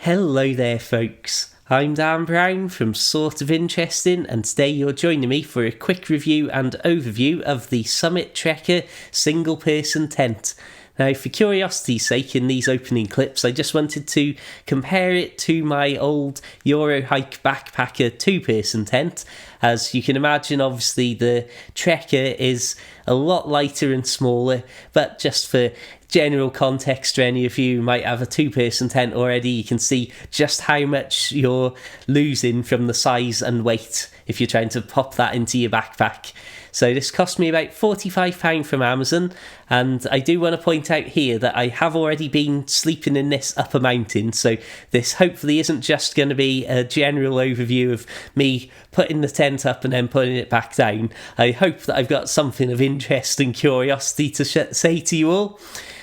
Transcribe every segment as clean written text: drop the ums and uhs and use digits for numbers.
Hello there folks, I'm Dan Brown from Sort of Interesting, and today you're joining me for a quick review and overview of the Summit Trekker single person tent. Now, for curiosity's sake, in these opening clips, I just wanted to compare it to my old Eurohike Backpacker two-person tent. As you can imagine, obviously the Trekker is a lot lighter and smaller, but just for general context for any of you who might have a two-person tent already, you can see just how much you're losing from the size and weight if you're trying to pop that into your backpack. So this cost me about £45 from Amazon, and I do want to point out here that I have already been sleeping in this up a mountain, so this hopefully isn't just going to be a general overview of me putting the tent up and then putting it back down. I hope that I've got something of interest and curiosity to say to you all.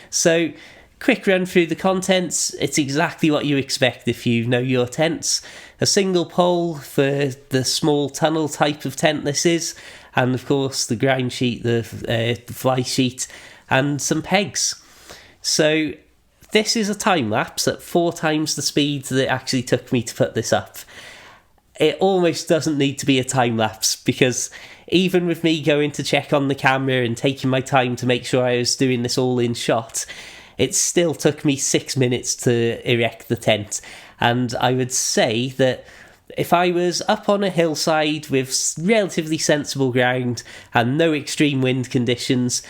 So, quick run through the contents. It's exactly what you expect if you know your tents. A single pole for the small tunnel type of tent this is, and of course the ground sheet, the fly sheet, and some pegs. So this is a time lapse at 4 times the speed that it actually took me to put this up. It almost doesn't need to be a time lapse, because even with me going to check on the camera and taking my time to make sure I was doing this all in shot, it still took me 6 minutes to erect the tent. And I would say that if I was up on a hillside with relatively sensible ground and no extreme wind conditions,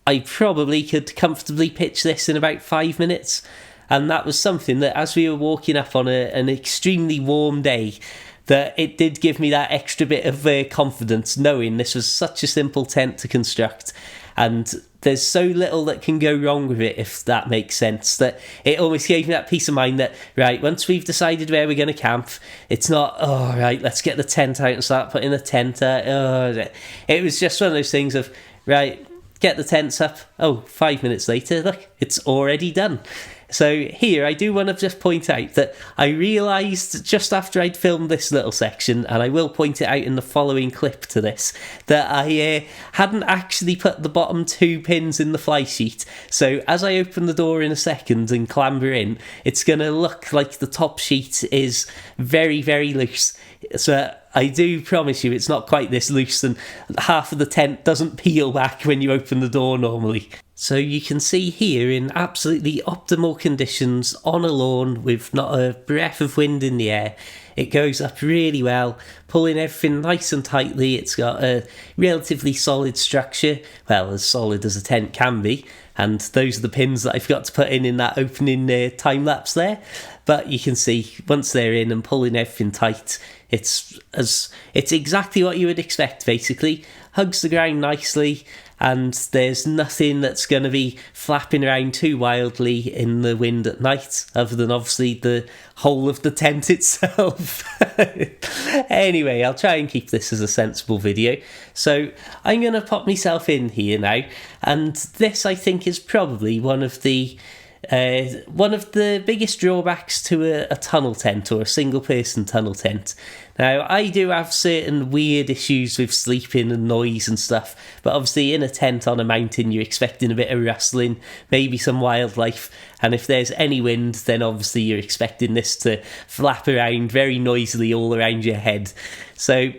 I probably could comfortably pitch this in about 5 minutes. And that was something that, as we were walking up on an extremely warm day, that it did give me that extra bit of confidence, knowing this was such a simple tent to construct. And there's so little that can go wrong with it, if that makes sense, that it almost gave me that peace of mind that, right, once we've decided where we're going to camp, it's not, oh, right, let's get the tent out and start putting the tent out. Oh, it was just one of those things of, right, get the tents up. Oh, 5 minutes later, look, it's already done. So here, I do want to just point out that I realised just after I'd filmed this little section, and I will point it out in the following clip to this, that I hadn't actually put the bottom 2 pins in the fly sheet. So as I open the door in a second and clamber in, it's going to look like the top sheet is very, very loose. So I do promise you it's not quite this loose, and half of the tent doesn't peel back when you open the door normally. So you can see here, in absolutely optimal conditions on a lawn with not a breath of wind in the air, it goes up really well, pulling everything nice and tightly. It's got a relatively solid structure, well, as solid as a tent can be, and those are the pins that I've got to put in that opening time lapse there. But you can see, once they're in and pulling everything tight, it's exactly what you would expect, basically. Hugs the ground nicely, and there's nothing that's going to be flapping around too wildly in the wind at night, other than obviously the whole of the tent itself. Anyway, I'll try and keep this as a sensible video. So I'm going to pop myself in here now, and this, I think, is probably one of the biggest drawbacks to a tunnel tent, or a single person tunnel tent. Now, I do have certain weird issues with sleeping and noise and stuff, but obviously in a tent on a mountain you're expecting a bit of rustling, maybe some wildlife, and if there's any wind, then obviously you're expecting this to flap around very noisily all around your head. So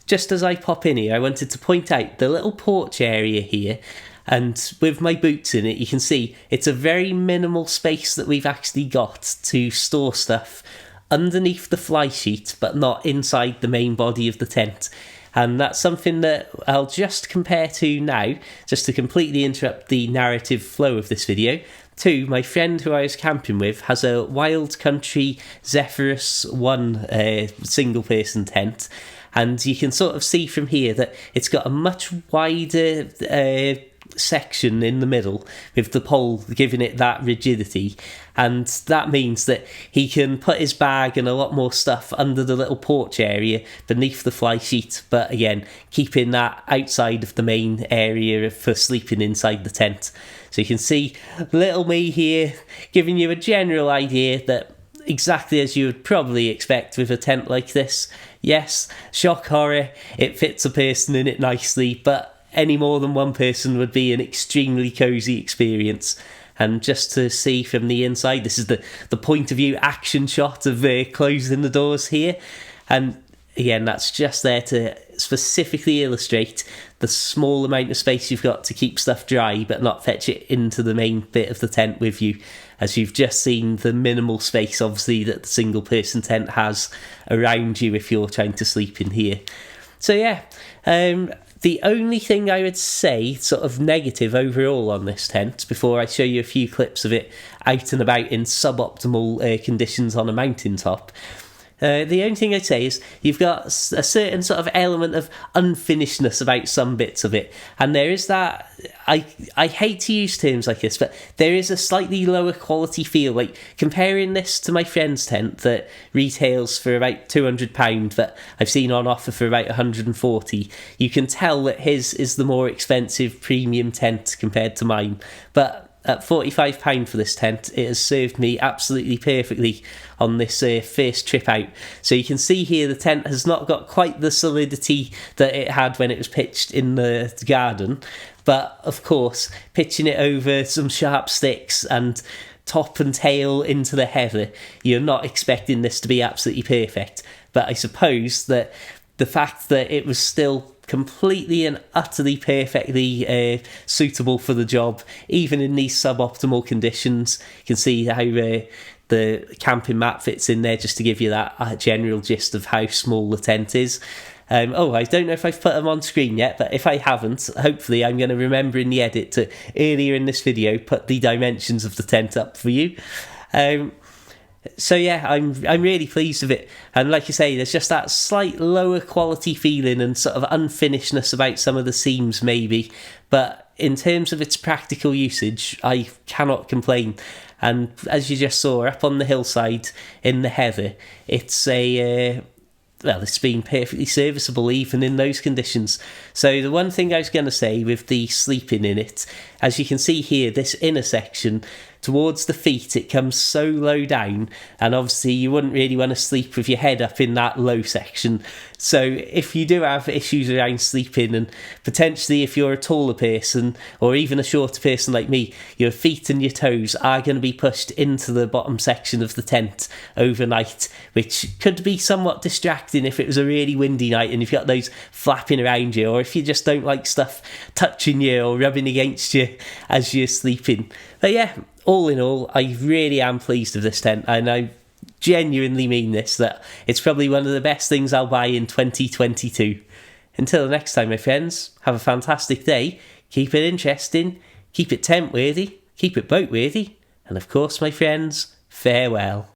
just as I pop in here, I wanted to point out the little porch area here. And with my boots in it, you can see it's a very minimal space that we've actually got to store stuff underneath the fly sheet, but not inside the main body of the tent. And that's something that I'll just compare to now, just to completely interrupt the narrative flow of this video, to my friend who I was camping with has a Wild Country Zephyrus 1 single person tent. And you can sort of see from here that it's got a much wider section in the middle, with the pole giving it that rigidity, and that means that he can put his bag and a lot more stuff under the little porch area beneath the fly sheet, but again keeping that outside of the main area for sleeping inside the tent. So you can see little me here giving you a general idea that exactly as you would probably expect with a tent like this. Yes, shock horror, it fits a person in it nicely, but any more than one person would be an extremely cosy experience. And just to see from the inside, this is the point of view action shot of closing the doors here. And again, that's just there to specifically illustrate the small amount of space you've got to keep stuff dry but not fetch it into the main bit of the tent with you, as you've just seen the minimal space obviously that the single person tent has around you if you're trying to sleep in here. So yeah, the only thing I would say sort of negative overall on this tent, before I show you a few clips of it out and about in suboptimal conditions on a mountaintop, the only thing I'd say is you've got a certain sort of element of unfinishedness about some bits of it. And there is that, I hate to use terms like this, but there is a slightly lower quality feel. Like comparing this to my friend's tent that retails for about £200 that I've seen on offer for about 140, you can tell that his is the more expensive premium tent compared to mine. But at £45 for this tent, it has served me absolutely perfectly on this first trip out. So you can see here the tent has not got quite the solidity that it had when it was pitched in the garden. But of course, pitching it over some sharp sticks and top and tail into the heather, you're not expecting this to be absolutely perfect. But I suppose that the fact that it was still completely and utterly perfectly suitable for the job, even in these suboptimal conditions. You can see how the camping mat fits in there, just to give you that general gist of how small the tent is. I don't know if I've put them on screen yet, but if I haven't, hopefully I'm going to remember in the edit to, earlier in this video, put the dimensions of the tent up for you. So yeah, I'm really pleased with it. And like you say, there's just that slight lower quality feeling and sort of unfinishedness about some of the seams maybe. But in terms of its practical usage, I cannot complain. And as you just saw, up on the hillside in the heather, it's it's been perfectly serviceable even in those conditions. So the one thing I was going to say with the sleeping in it, as you can see here, this inner section towards the feet, it comes so low down, and obviously you wouldn't really want to sleep with your head up in that low section. So if you do have issues around sleeping, and potentially if you're a taller person or even a shorter person like me, your feet and your toes are going to be pushed into the bottom section of the tent overnight, which could be somewhat distracting if it was a really windy night and you've got those flapping around you, or if you just don't like stuff touching you or rubbing against you as you're sleeping. But yeah, all in all, I really am pleased with this tent, and I genuinely mean this, that it's probably one of the best things I'll buy in 2022. Until the next time, my friends, have a fantastic day, keep it interesting, keep it tent worthy, keep it boat worthy, and of course, my friends, farewell.